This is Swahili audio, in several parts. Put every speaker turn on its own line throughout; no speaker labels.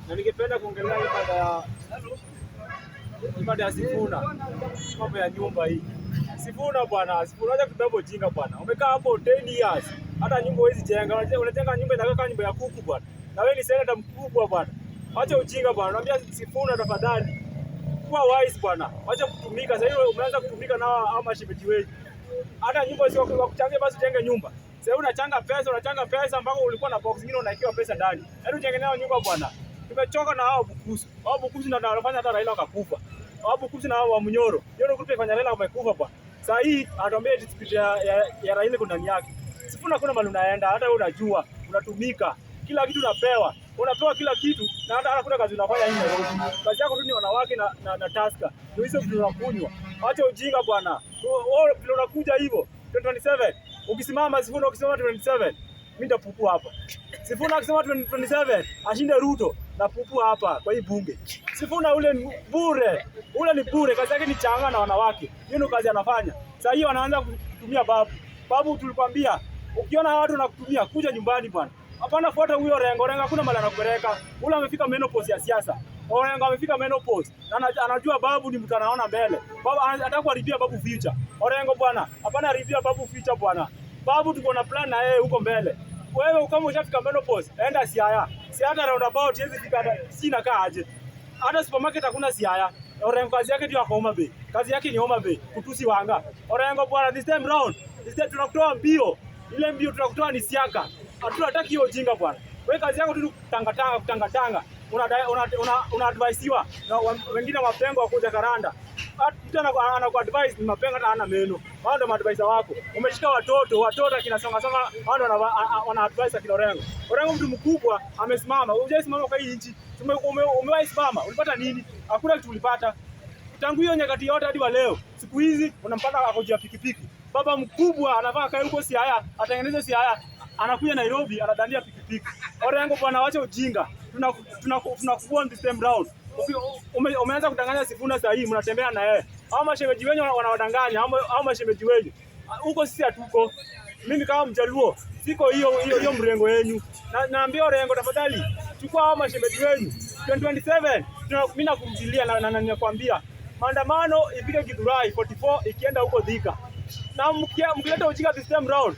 Na ningependa kuongelea ibada ya Sifuna, mambo ya nyumba hii. Sifuna bwana, Sifuna acha kubeba ujinga bwana. Umekaa hapo 10 years, hata nyumba huwezi jenga. Unajenga nyumba inakaa kama nyumba ya kuku bwana. Na wewe ni senator mkubwa bwana. Acha ujinga bwana. Naambia Sifuna tafadhali. Kuwa wise bwana. Acha kutumika. Sasa hiyo umeanza kutumika na hao mashemeji wetu. Hata nyumba sio kwa kuchangia, basi jenge nyumba. Sasa unachanga pesa mpaka ulikuwa na box nyingine unaikiwa pesa ndani. Yaani ujenge nayo nyumba bwana. Tumechoka na hao Bukusu. Hao Bukusu ndio wanafanya hata Raila akakufa. Hao Bukusu na hao wa Munyoro. Hiyo ndio group ifanya Raila amekufa bwana. Sasa hii anatuambia dispute ya Raila kuna ndani yake. Sifuna kuna mahali unaenda, hata wewe unajua, unatumika. Kila kitu unapewa. Unapewa kila kitu na hata hakuna kazi unafanya hii Nairobi. Kazi yako tu ni wanawake na taska. Ndio hizo vitu unakunywa. Acha ujinga bwana. Wewe vile unakuja hivyo 2027. Ukisimama Sifuna, ukisimama 2027, mimi nitapupu hapa. Sifuna akisema 2027 ashinde Ruto na pupu hapa kwa hii bunge. Sifuna ule ni bure, kazi yake ni changa na wanawake. Hiyo ndio kazi anafanya. Sasa hiyo wanaanza kutumia babu. Babu tulikwambia, ukiona watu wanakutumia kuja nyumbani bwana. Hapana, fuata huyo Orengo. Orengo hakuna mali anakupeleka. Ule amefika menopause ya siasa. Orengo amefika menopause. Na anajua babu ni mtu anaona mbele. Babu anataka kuharibia babu future. Orengo bwana, hapana haribia babu future bwana. Babu tuko na plan na yeye huko mbele. Wewe kama ushafika menopause, enda Siaya. Siaya roundabout hizi fika sina kaa aje. Hata supermarket hakuna Siaya. Orengo kazi yake ndio Homa Bay. Kazi yake ni Homa Bay, kutusi wanga. Orengo bwana, this time round, tunakutoa mbio. Ile mbio tunakutoa ni Siaka. Hatutaki hiyo ujinga bwana. Wewe kazi yako tu kutanga. Una advicewa na wengine mapengo wakuja karanda. Hata anakuadvise ni mapengo hata hana meno. Wao ndio advisor wako. Umeshika watoto akina songa wao ndio wana advise akina Orengo. Orengo mtu mkubwa amesimama. Hujasimama kwa hii nchi. Umewahi simama. Ulipata nini? Hakuna kitu ulipata. Tangu hiyo nyakati yote hadi wa leo. Siku hizi unampata akojia pikipiki. Baba mkubwa anavaa kae huko Siaya, atengeneze Siaya. Anakuja Nairobi anadandia pikipiki. Orengo bwana, wacha ujinga. Tunakuwa this time round. Umeanza kudanganya Sifuna sasa hii mnatembea na yeye. Hao mashemeji wenyu wanawadanganya, hao mashemeji wenyu. Huko sisi hatuko. Mimi kama Mjaluo siko hiyo mrengo wenu. Naambia Orengo tafadhali chukua hao mashemeji wenyu. 2027 mimi nakumjilia na ninakwambia maandamano ipige Githurai 44 ikienda huko Thika. Na mkileta ujinga this time round,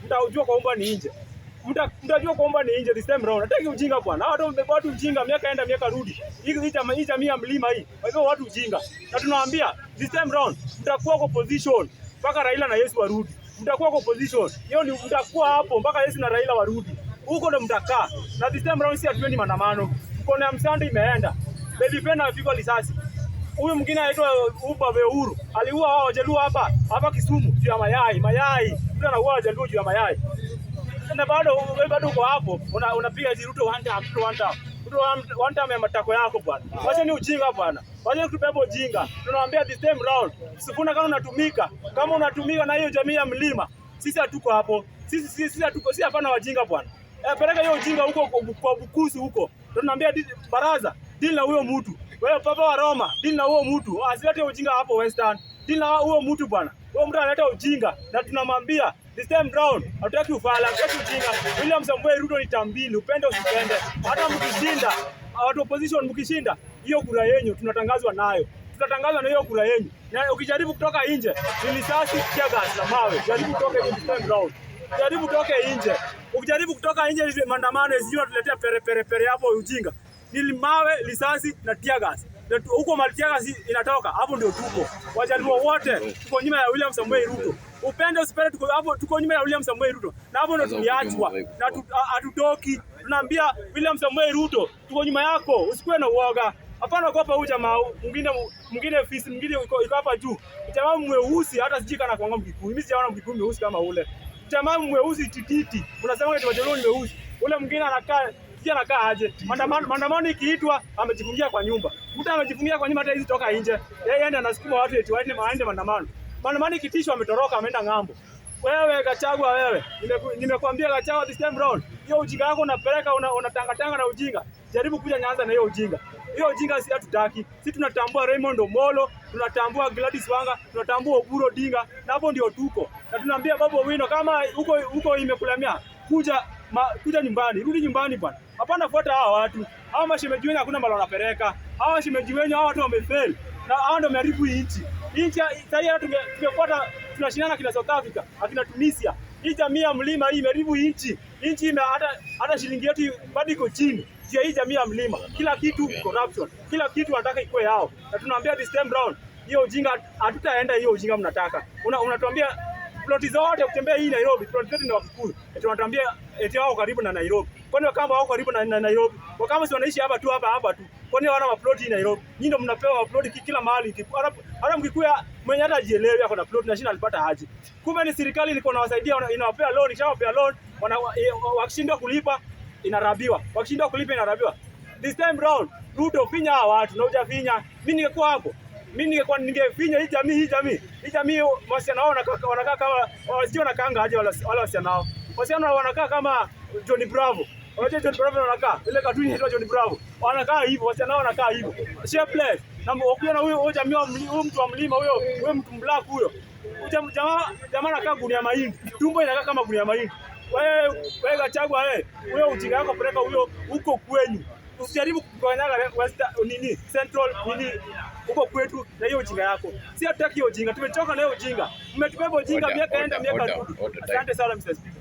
mtajua kuomba ni nje. Mtajua kuomba ni nje this time round. Hataki ujinga bwana. Hao watu ujinga miaka enda miaka rudi. Hii jamii ya mlima hii. Kwa hivyo watu ujinga. Na tunawaambia this time round mtakuwa kwa position mpaka Raila na Yesu warudi. Mtakuwa kwa position. Hiyo ni mtakuwa hapo mpaka Yesu na Raila warudi. Huko ndo mtakaa. Na this time round si hatuendi maandamano. Mkono ya Msandi imeenda. Baby Pena amepigwa risasi. Huyu mwingine anaitwa Ubabe Uhuru. Aliua wao Wajaluo hapa Kisumu juu ya mayai. Mtu anaua Wajaluo juu ya mayai. Na bado uko hapo unapiga Ruto one time ya matako yako bwana. Wacha ni ujinga bwana. Wacha tubebe ujinga. Tunawaambia this time round. Sifuna kama unatumika na hiyo jamii ya mlima. Sisi hatuko hapo. Sisi hatuko, si hapana wajinga bwana. Peleka hiyo ujinga huko kwa Bukusu huko. Tunaambia baraza deal na huyo mtu. Wewe papa wa Roma deal na huyo mtu. Asilete ujinga hapo Western. Deal na huyo mtu bwana. Huyo mtu analeta ujinga na tunamwambia this time round hatutaki ufala, hatutaki ujinga. William Samoei Ruto ni tambili, upende usipende. Hata mkishinda, watu opposition mkishinda, hiyo kura yenu tunatangazwa nayo. Tutatangazwa na hiyo kura yenu. Na ukijaribu kutoka nje, ni risasi kia gas na mawe. Jaribu kutoka nje this time round. Jaribu kutoka nje. Ukijaribu kutoka nje hizo maandamano sio tuletea pere hapo ujinga. Ni mawe, risasi na tia gas. Huko Maltiaga inatoka hapo ndio tuko. Wajaluo wote tuko nyuma ya William Samoei Ruto. Upende usipende tuko nyuma ya William Samoei Ruto. Na hapo ndio tuliachwa. Na hatutoki. Tunaambia William Samoei Ruto tuko nyuma yako. Usikuwe na uoga. Hapana ogopa huyu jamaa mwingine fisi mwingine iko hapa juu. Jamaa mweusi hata sijika na kuanga Mkikuyu. Mimi sijaona Mkikuyu mweusi kama ule. Jamaa mweusi tititi. Unasema eti Wajaluo ni mweusi. Ule mwingine anakaa aje? Maandamano ikiitwa amejifungia kwa nyumba. Mtu amejifungia kwa nyumba hata hizi toka nje. Yeye ndiye anasukuma watu eti waende maandamano. Maandamano ikitishwa ametoroka ameenda ng'ambo. Wewe Gachagua wewe. Nimekwambia Gachagua this time round. Hiyo ujinga wako unapeleka unatanga na ujinga. Jaribu kuja Nyanza na hiyo ujinga. Hiyo ujinga si hatutaki. Sisi tunatambua Raymond Omolo, tunatambua Gladys Wanga, tunatambua Oburu Odinga na hapo ndio tuko. Na tunaambia Babu Owino kama huko imekulemea kuja nyumbani, rudi nyumbani bwana. Hapana, fuata hawa watu. Hawa mashemeji wenyu hakuna mahali wanapeleka. Hawa mashemeji wenyu hawa watu wamefail. Na hao ndio wameharibu nchi. Nchi sasa hivi tumefuata, tunashindana kina South Africa, akina Tunisia. Hii jamii ya mlima hii imeharibu nchi. Nchi hata shilingi yetu bado iko chini. Hii jamii ya mlima. Kila kitu corruption. Kila kitu wanataka ikuwe yao. Na tunaambia this time round, hiyo ujinga hatutaenda, hiyo ujinga mnataka. Unatuambia ploti zote kutembea hii Nairobi, ploti zote ni Wakikuyu. Tunatuambia eti wao karibu na Nairobi. Kwani Wakamba wao karibu na Nairobi? Wakamba si wanaishi hapa tu. Kwani wana maploti Nairobi? Nyinyi ndio mnapewa maploti kila mahali. Hata Mkikuya mwenye hata jielewi ako na ploti na shina alipata haji. Kumbe ni serikali ilikuwa inawasaidia, inawapea loan, ishawapea loan, wakishindwa kulipa inarabiwa. Wakishindwa kulipa inarabiwa. This time round, Ruto finya hawa watu na hujafinya. Mimi ningekuwa hapo. Ningefinya hii jamii wasichana wao wanakaa kama wasio wanakaanga aje wale wasichana wao. Wasichana wanakaa kama Johnny Bravo. Unajua Johnny Bravo wanakaa ile katuni inaitwa Johnny Bravo. Wanakaa hivyo, wasichana wao wanakaa hivyo. Shapeless. Na ukiona huyo jamii huyo mtu wa mlima huyo mtu black huyo. Jamaa anakaa gunia mahindi. Tumbo inakaa kama gunia mahindi. Wewe Gachagua huyo ujinga wako peleka huyo huko kwenyu. Usijaribu kukanyaga Central huko kwetu na hiyo ujinga yako. Si hataki hiyo ujinga. Tumechoka na hiyo ujinga. Mmetubeba ujinga miaka enda miaka rudi. Asante sana Mr. Speaker.